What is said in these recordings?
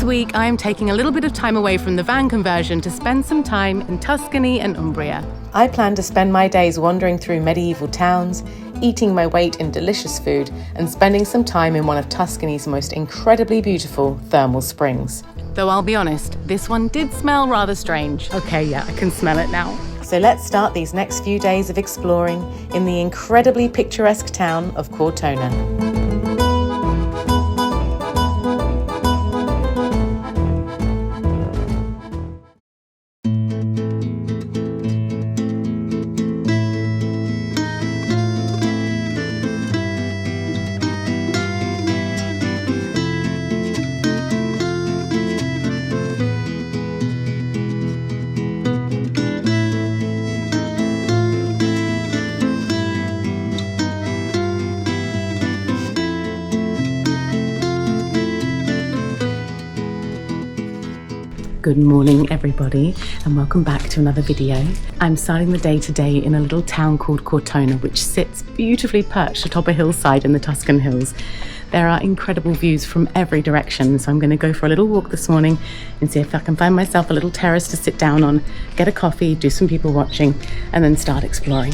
week, I am taking a little bit of time away from the van conversion to spend some time in Tuscany and Umbria. I plan to spend my days wandering through medieval towns, eating my weight in delicious food, and spending some time in one of Tuscany's most incredibly beautiful thermal springs. Though I'll be honest, this one did smell rather strange. Okay, yeah, I can smell it now. So let's start these next few days of exploring in the incredibly picturesque town of Cortona. Good morning everybody, and welcome back to another video. I'm starting the day today in a little town called Cortona, which sits beautifully perched atop a hillside in the Tuscan hills. There are incredible views from every direction, so I'm going to go for a little walk this morning and see if I can find myself a little terrace to sit down on, get a coffee, do some people watching, and then start exploring.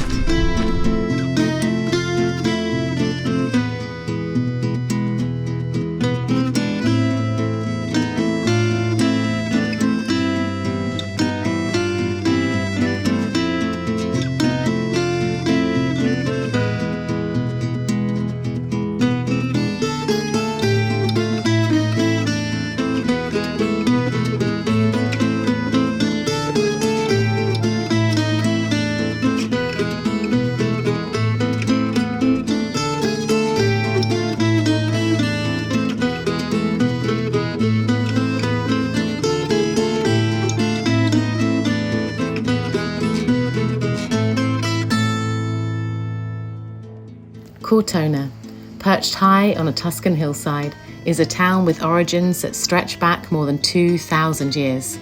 Cortona, perched high on a Tuscan hillside, is a town with origins that stretch back more than 2,000 years.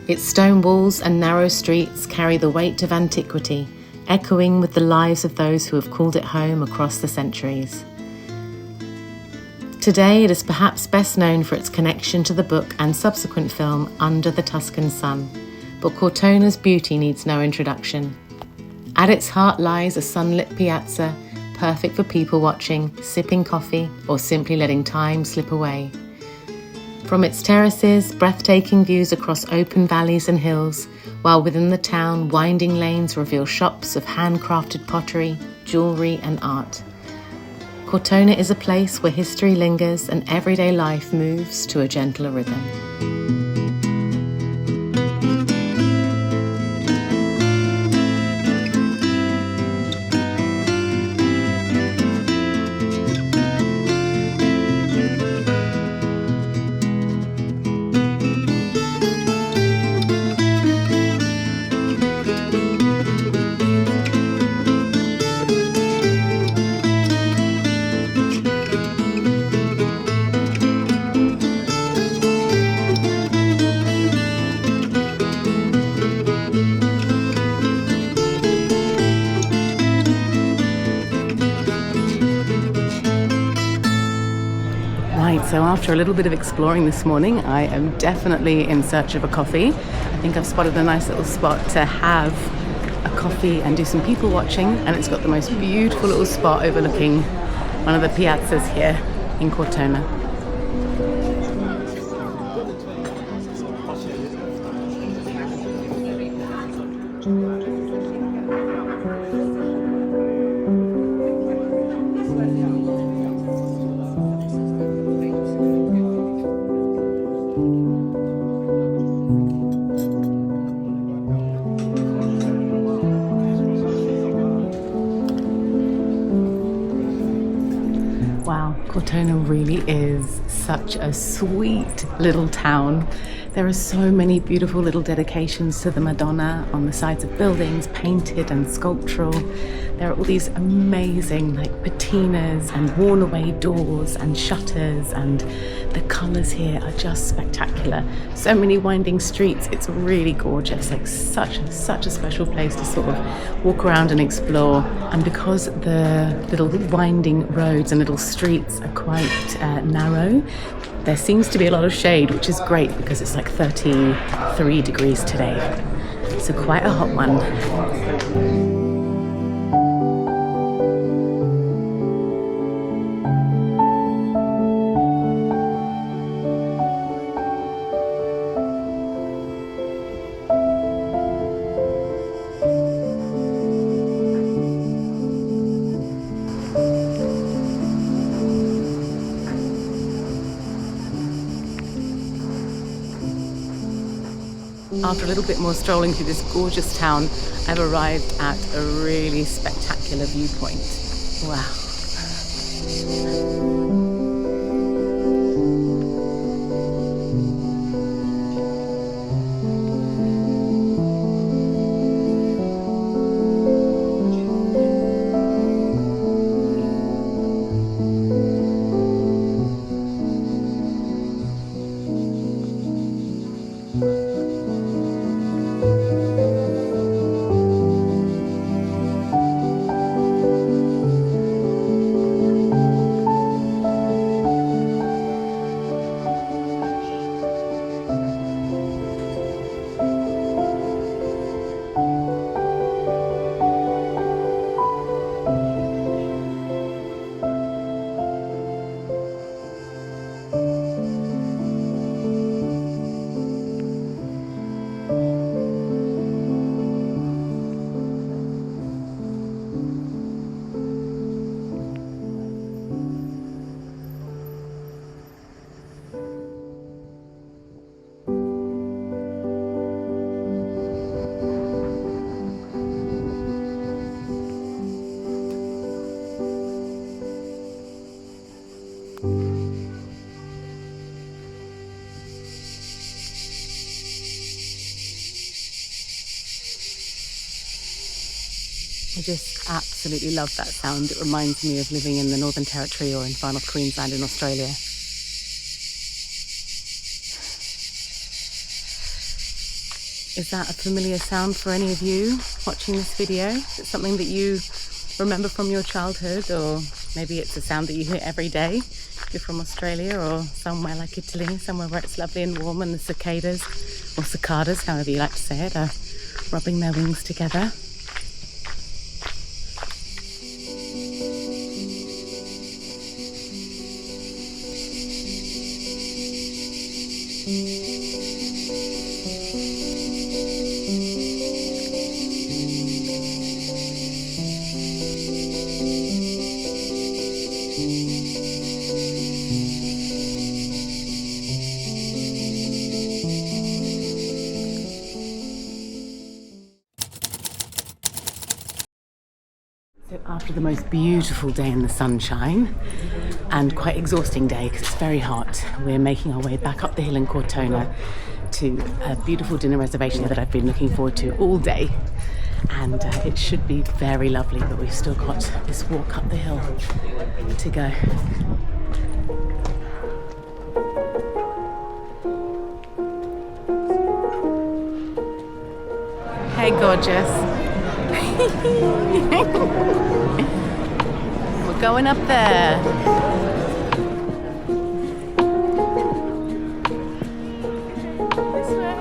Its stone walls and narrow streets carry the weight of antiquity, echoing with the lives of those who have called it home across the centuries. Today it is perhaps best known for its connection to the book and subsequent film Under the Tuscan Sun, but Cortona's beauty needs no introduction. At its heart lies a sunlit piazza, perfect for people watching, sipping coffee, or simply letting time slip away. From its terraces, breathtaking views across open valleys and hills, while within the town, winding lanes reveal shops of handcrafted pottery, jewellery and art. Cortona is a place where history lingers and everyday life moves to a gentler rhythm. So after a little bit of exploring this morning, I am definitely in search of a coffee. I think I've spotted a nice little spot to have a coffee and do some people watching, and it's got the most beautiful little spot overlooking one of the piazzas here in Cortona. Wow, Cortona really is such a sweet little town. There are so many beautiful little dedications to the Madonna on the sides of buildings, painted and sculptural. There are all these amazing patinas and worn away doors and shutters, and the colours here are just spectacular. So many winding streets, it's really gorgeous, such a special place to sort of walk around and explore. And because the little winding roads and little streets are quite narrow, There seems to be a lot of shade, which is great because it's like 33 degrees today. So quite a hot one. After a little bit more strolling through this gorgeous town, I've arrived at a really spectacular viewpoint. Wow. I just absolutely love that sound. It reminds me of living in the Northern Territory or in far north Queensland in Australia. Is that a familiar sound for any of you watching this video? Is it something that you remember from your childhood, or maybe it's a sound that you hear every day if you're from Australia or somewhere like Italy, somewhere where it's lovely and warm and the cicadas, or cicadas, however you like to say it, are rubbing their wings together. So after the most beautiful day in the sunshine and quite exhausting day because it's very hot, we're making our way back up the hill in Cortona to a beautiful dinner reservation that I've been looking forward to all day, and it should be very lovely, but we've still got this walk up the hill to go. Hey gorgeous. We're going up there. This way.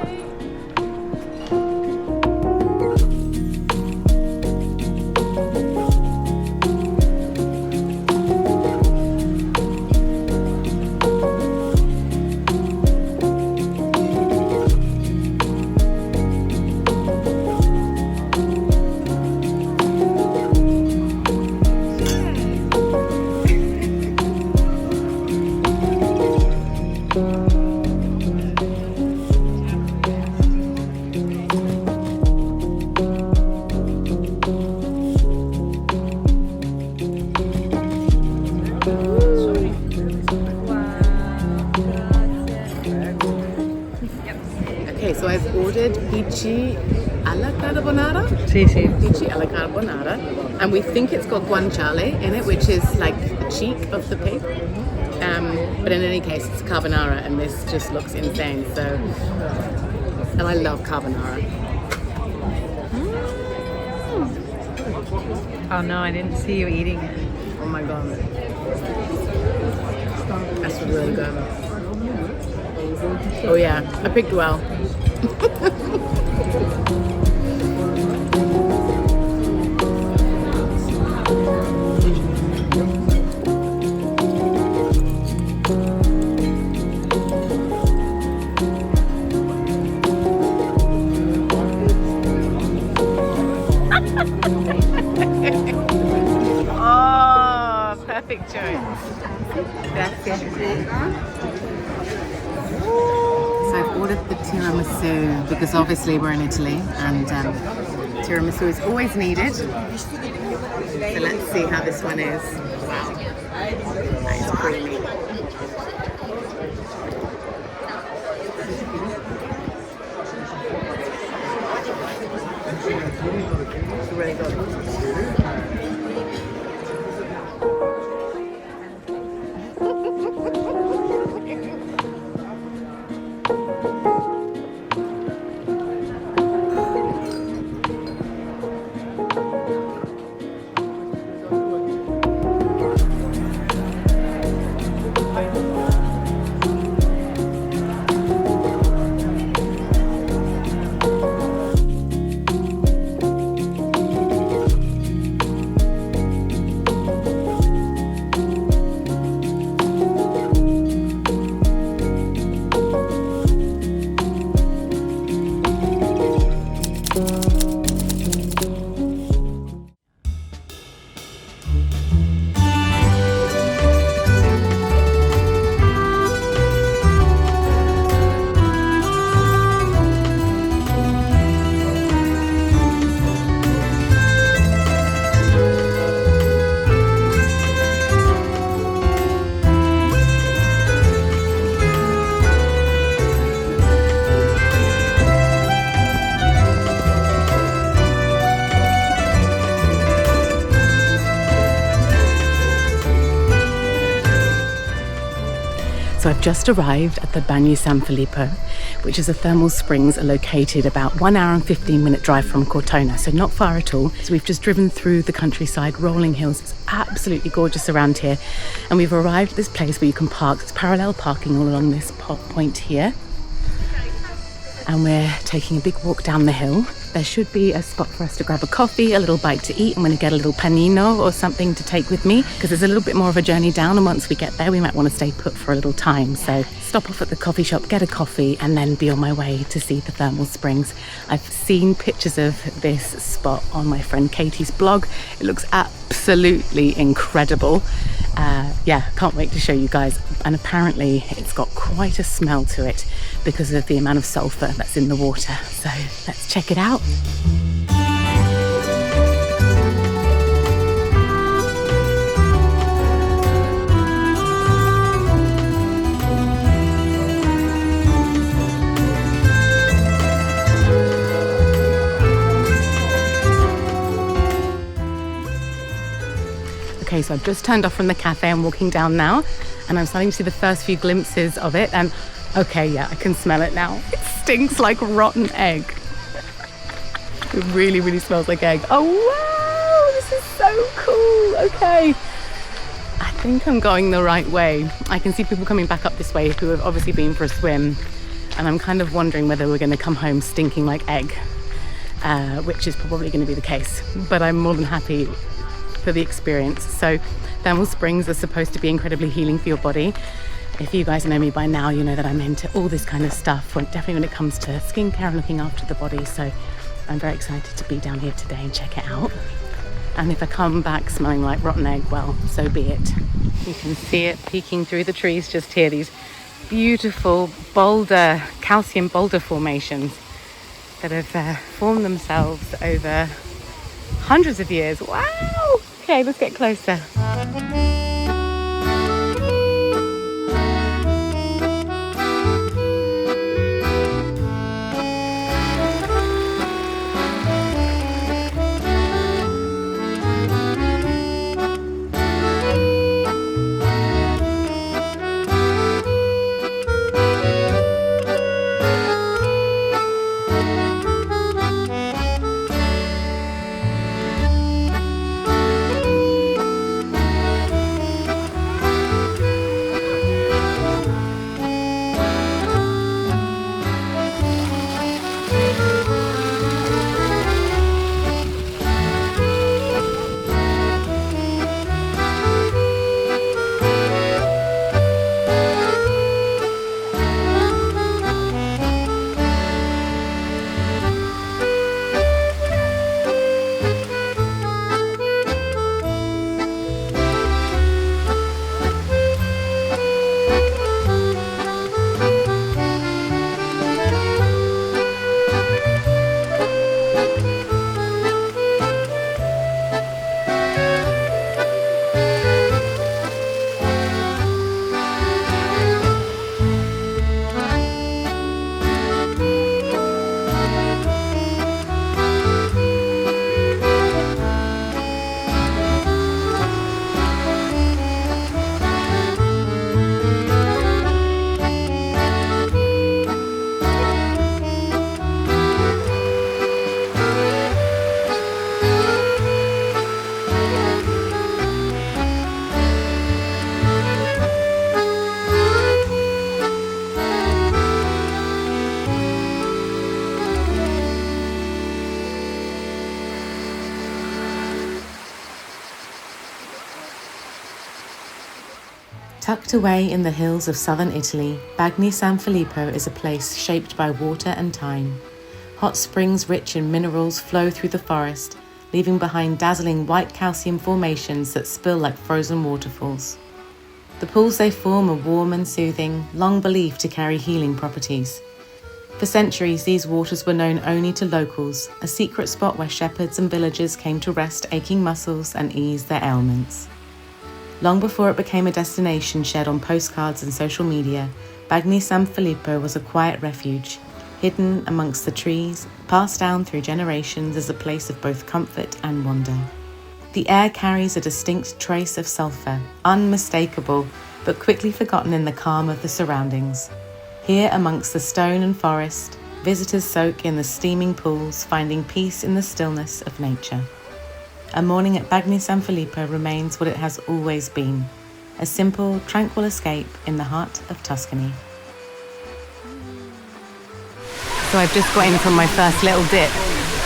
So I've ordered pici alla carbonara. Pici alla carbonara. And we think it's got guanciale in it, which is like the cheek of the pig. But in any case, it's carbonara, and this just looks insane. So, and I love carbonara. Oh no, I didn't see you eating it. Oh my god. That's really good. Oh yeah, I picked well. Oh, perfect choice. Gracias. So I've ordered the tiramisu because obviously we're in Italy and tiramisu is always needed. So let's see how this one is. Wow, that is creamy. It's really good. So I've just arrived at the Bagni San Filippo, which is a thermal springs located about 1 hour and 15-minute drive from Cortona, so not far at all. So we've just driven through the countryside, rolling hills. It's absolutely gorgeous around here. And we've arrived at this place where you can park. It's parallel parking all along this point here. And we're taking a big walk down the hill. There should be a spot for us to grab a coffee, a little bite to eat. I'm going to get a little panino or something to take with me because there's a little bit more of a journey down, and once we get there we might want to stay put for a little time. So stop off at the coffee shop, get a coffee, and then be on my way to see the thermal springs. I've seen pictures of this spot on my friend Katie's blog. It looks absolutely incredible. Yeah, can't wait to show you guys. And apparently it's got quite a smell to it because of the amount of sulphur that's in the water. So let's check it out. Okay, so I've just turned off from the cafe. I'm walking down now and I'm starting to see the first few glimpses of it. And okay, yeah, I can smell it now. It stinks like rotten egg. It really, really smells like egg. Oh, wow, this is so cool. Okay, I think I'm going the right way. I can see people coming back up this way who have obviously been for a swim. And I'm kind of wondering whether we're going to come home stinking like egg, which is probably going to be the case. But I'm more than happy for the experience. So thermal springs are supposed to be incredibly healing for your body. If you guys know me by now, you know that I'm into all this kind of stuff, definitely when it comes to skincare and looking after the body. So I'm very excited to be down here today and check it out. And if I come back smelling like rotten egg, well, so be it. You can see it peeking through the trees just here, these beautiful boulder, calcium boulder formations that have formed themselves over hundreds of years. Wow! Okay, let's get closer. Tucked away in the hills of southern Italy, Bagni San Filippo is a place shaped by water and time. Hot springs rich in minerals flow through the forest, leaving behind dazzling white calcium formations that spill like frozen waterfalls. The pools they form are warm and soothing, long believed to carry healing properties. For centuries, these waters were known only to locals, a secret spot where shepherds and villagers came to rest aching muscles and ease their ailments. Long before it became a destination shared on postcards and social media, Bagni San Filippo was a quiet refuge, hidden amongst the trees, passed down through generations as a place of both comfort and wonder. The air carries a distinct trace of sulphur, unmistakable, but quickly forgotten in the calm of the surroundings. Here amongst the stone and forest, visitors soak in the steaming pools, finding peace in the stillness of nature. A morning at Bagni San Filippo remains what it has always been, a simple, tranquil escape in the heart of Tuscany. So I've just got in from my first little dip,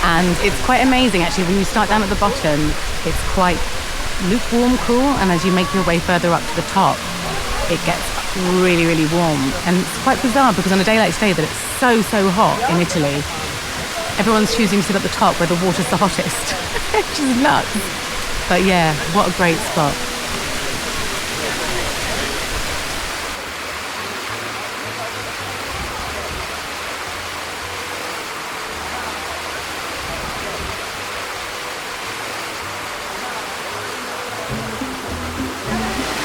and it's quite amazing actually. When you start down at the bottom, it's quite lukewarm cool, and as you make your way further up to the top, it gets really, really warm. And it's quite bizarre because on a day like today that it's so hot in Italy, everyone's choosing to sit at the top where the water's the hottest. Which is nuts. But yeah, what a great spot.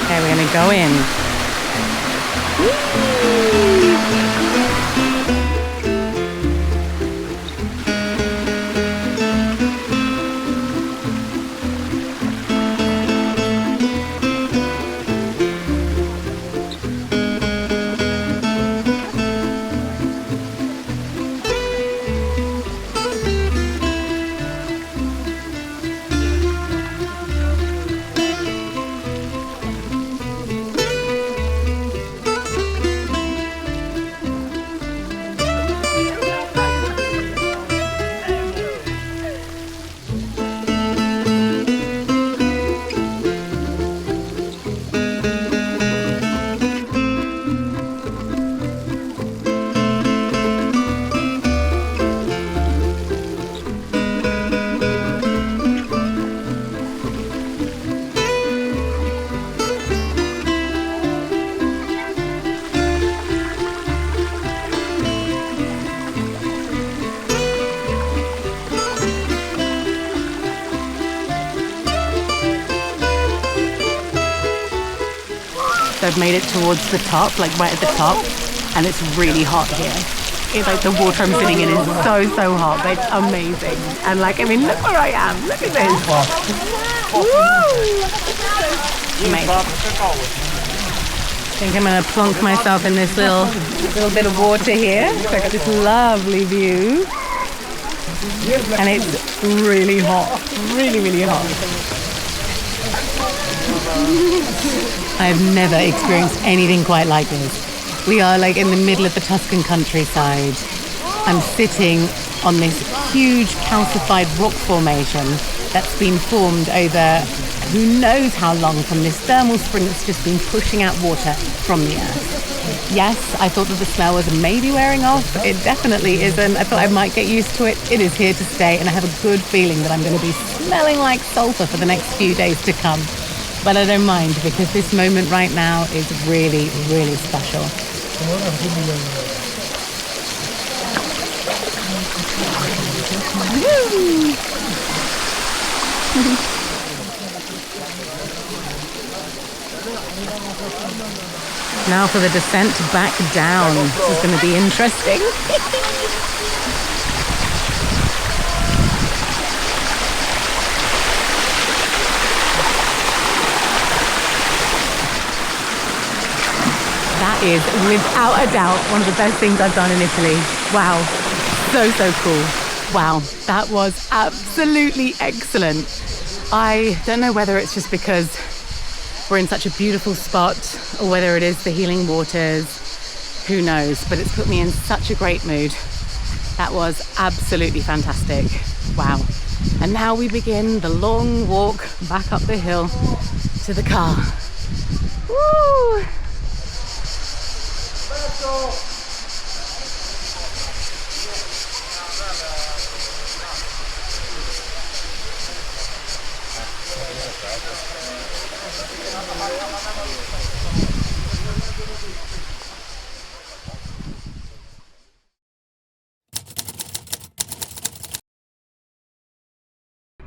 Okay, we're going to go in. So I've made it towards the top, like right at the top, and it's really hot here. It's like the water I'm sitting in is so hot, but it's amazing. And like, I mean, look where I am. Look at this. Woo! Amazing. I think I'm gonna plonk myself in this little bit of water here. So I got this lovely view, and it's really hot, really hot. I've never experienced anything quite like this. We are like in the middle of the Tuscan countryside. I'm sitting on this huge calcified rock formation that's been formed over who knows how long from this thermal spring that's just been pushing out water from the earth. Yes, I thought that the smell was maybe wearing off. It definitely isn't. I thought I might get used to it. It is here to stay, and I have a good feeling that I'm going to be smelling like sulphur for the next few days to come. But I don't mind, because this moment right now is really special. Now for the descent back down. This is going to be interesting. That is, without a doubt, one of the best things I've done in Italy. Wow, so cool. Wow, that was absolutely excellent. I don't know whether it's just because we're in such a beautiful spot or whether it is the healing waters, who knows, but it's put me in such a great mood. That was absolutely fantastic. Wow. And now we begin the long walk back up the hill to the car. Woo!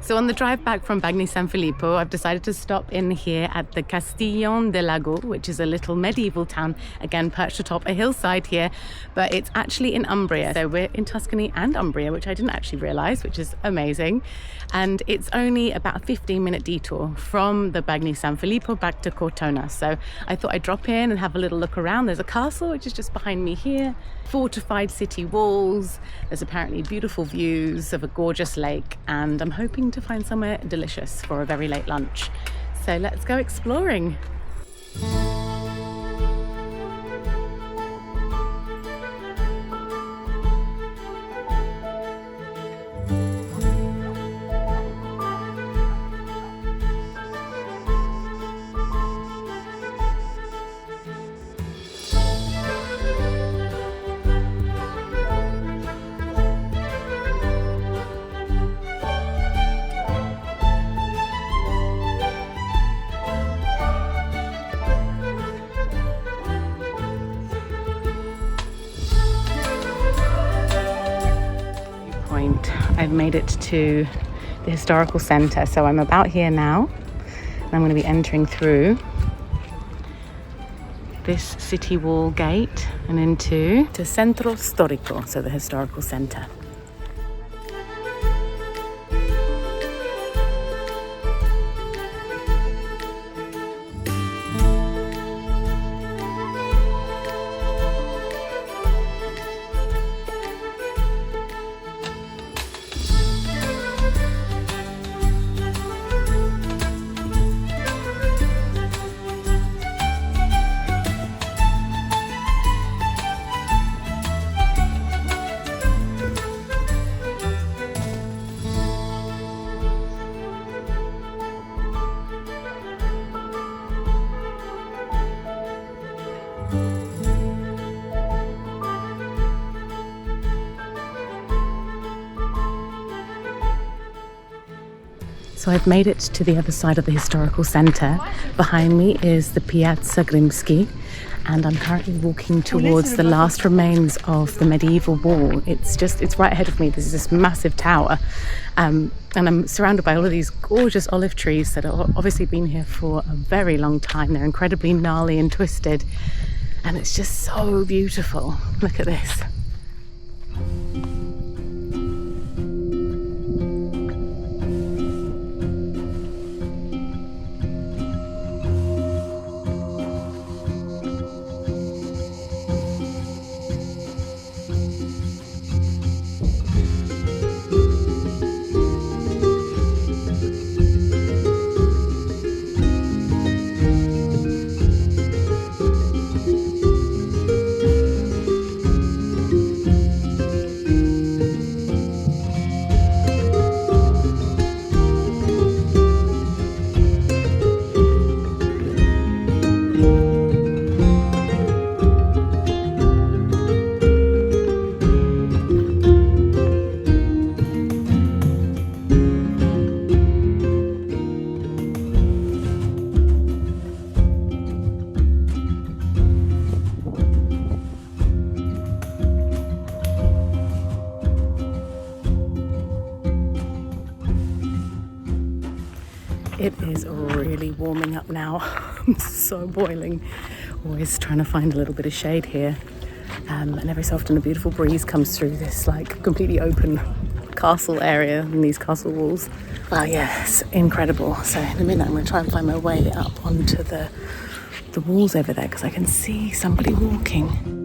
So on the drive back from Bagni San Filippo, I've decided to stop in here at the Castiglione del Lago, which is a little medieval town, again perched atop a hillside here, but it's actually in Umbria. So we're in Tuscany and Umbria, which I didn't actually realise, which is amazing. And it's only about a 15-minute detour from the Bagni San Filippo back to Cortona. So I thought I'd drop in and have a little look around. There's a castle, which is just behind me here, fortified city walls. There's apparently beautiful views of a gorgeous lake, and I'm hoping to find somewhere delicious for a very late lunch. So let's go exploring. I've made it to the historical centre, so I'm about here now, and I'm going to be entering through this city wall gate and into the Centro Storico, so the historical centre. So I've made it to the other side of the historical centre. Behind me is the Piazza Grimsky, and I'm currently walking towards the last remains of the medieval wall. It's right ahead of me. There's this massive tower, and I'm surrounded by all of these gorgeous olive trees that have obviously been here for a very long time. They're incredibly gnarly and twisted, and it's just so beautiful. Look at this. It is really warming up now. I'm so boiling. Always trying to find a little bit of shade here. And every so often a beautiful breeze comes through this like completely open castle area and these castle walls. Oh yeah, it's incredible. So in a minute I'm going to try and find my way up onto the walls over there because I can see somebody walking.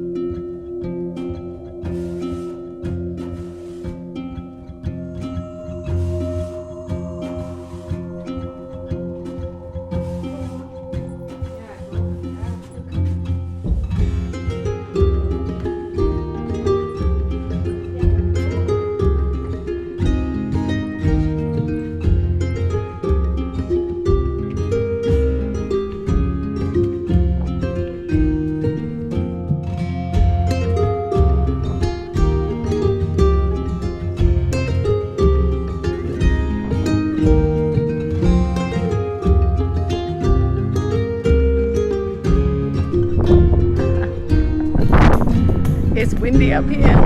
it's windy up here.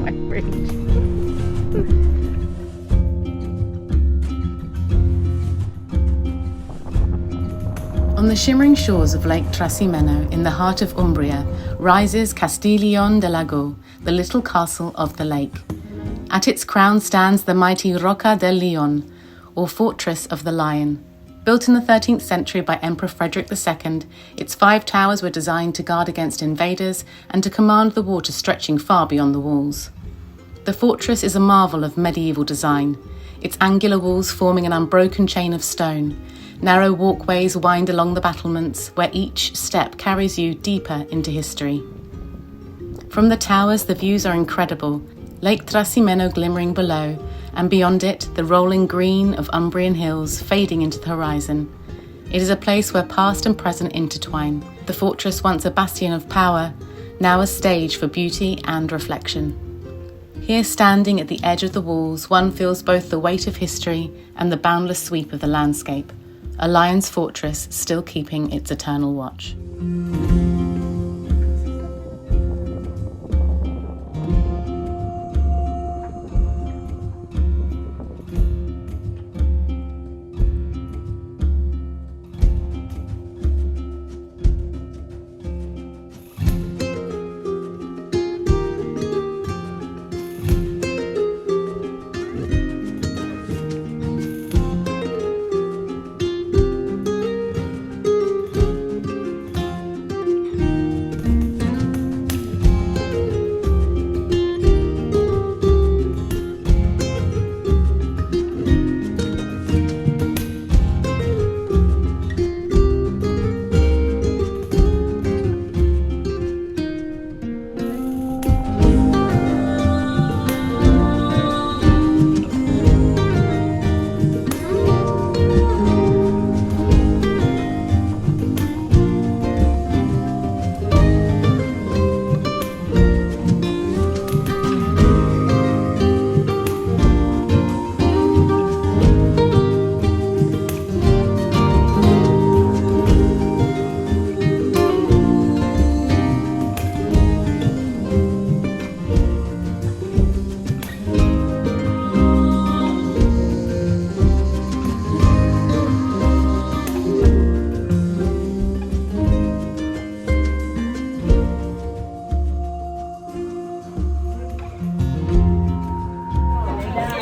My fringe. On the shimmering shores of Lake Trasimeno, in the heart of Umbria, rises Castiglione del Lago, the little castle of the lake. At its crown stands the mighty Rocca del Leon, or Fortress of the Lion. Built in the 13th century by Emperor Frederick II, its 5 towers were designed to guard against invaders and to command the water stretching far beyond the walls. The fortress is a marvel of medieval design, its angular walls forming an unbroken chain of stone. Narrow walkways wind along the battlements, where each step carries you deeper into history. From the towers, the views are incredible, Lake Trasimeno glimmering below, and beyond it, the rolling green of Umbrian hills fading into the horizon. It is a place where past and present intertwine. The fortress, once a bastion of power, now a stage for beauty and reflection. Here, standing at the edge of the walls, one feels both the weight of history and the boundless sweep of the landscape. A lion's fortress still keeping its eternal watch.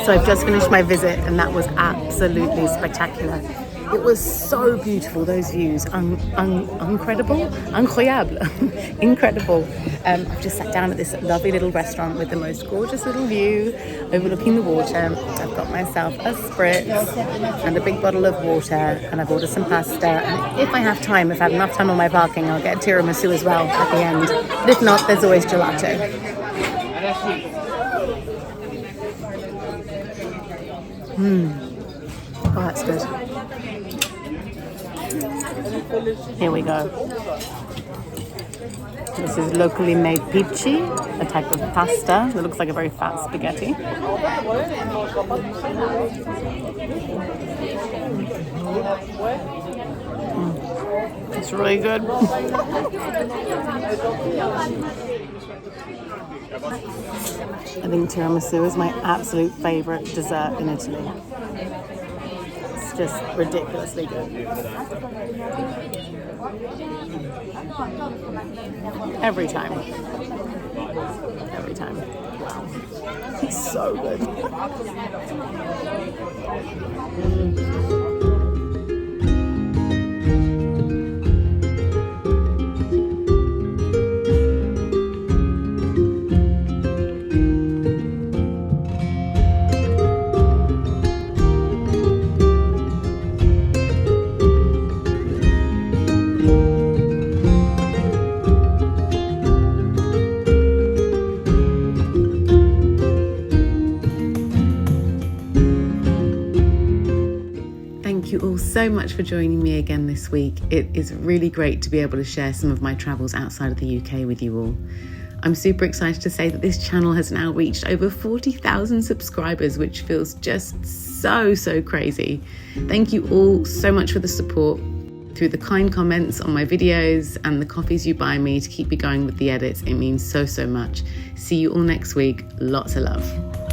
So I've just finished my visit and that was absolutely spectacular. It was so beautiful, those views, incredible, incroyable, incredible. I've just sat down at this lovely little restaurant with the most gorgeous little view overlooking the water. I've got myself a spritz and a big bottle of water, and I've ordered some pasta. And if I have time, if I have enough time on my parking, I'll get a tiramisu as well at the end. But if not, there's always gelato. Oh, that's good. Here we go. This is locally made pici, a type of pasta that looks like a very fat spaghetti. It's really good. I think tiramisu is my absolute favourite dessert in Italy. It's just ridiculously good. Every time. Every time. Wow. It's so good. Thank you all so much for joining me again this week. It is really great to be able to share some of my travels outside of the UK with you all. I'm super excited to say that this channel has now reached over 40,000 subscribers, which feels just so crazy. Thank you all so much for the support. through the kind comments on my videos and the coffees you buy me to keep me going with the edits. It means so much. See you all next week. Lots of love.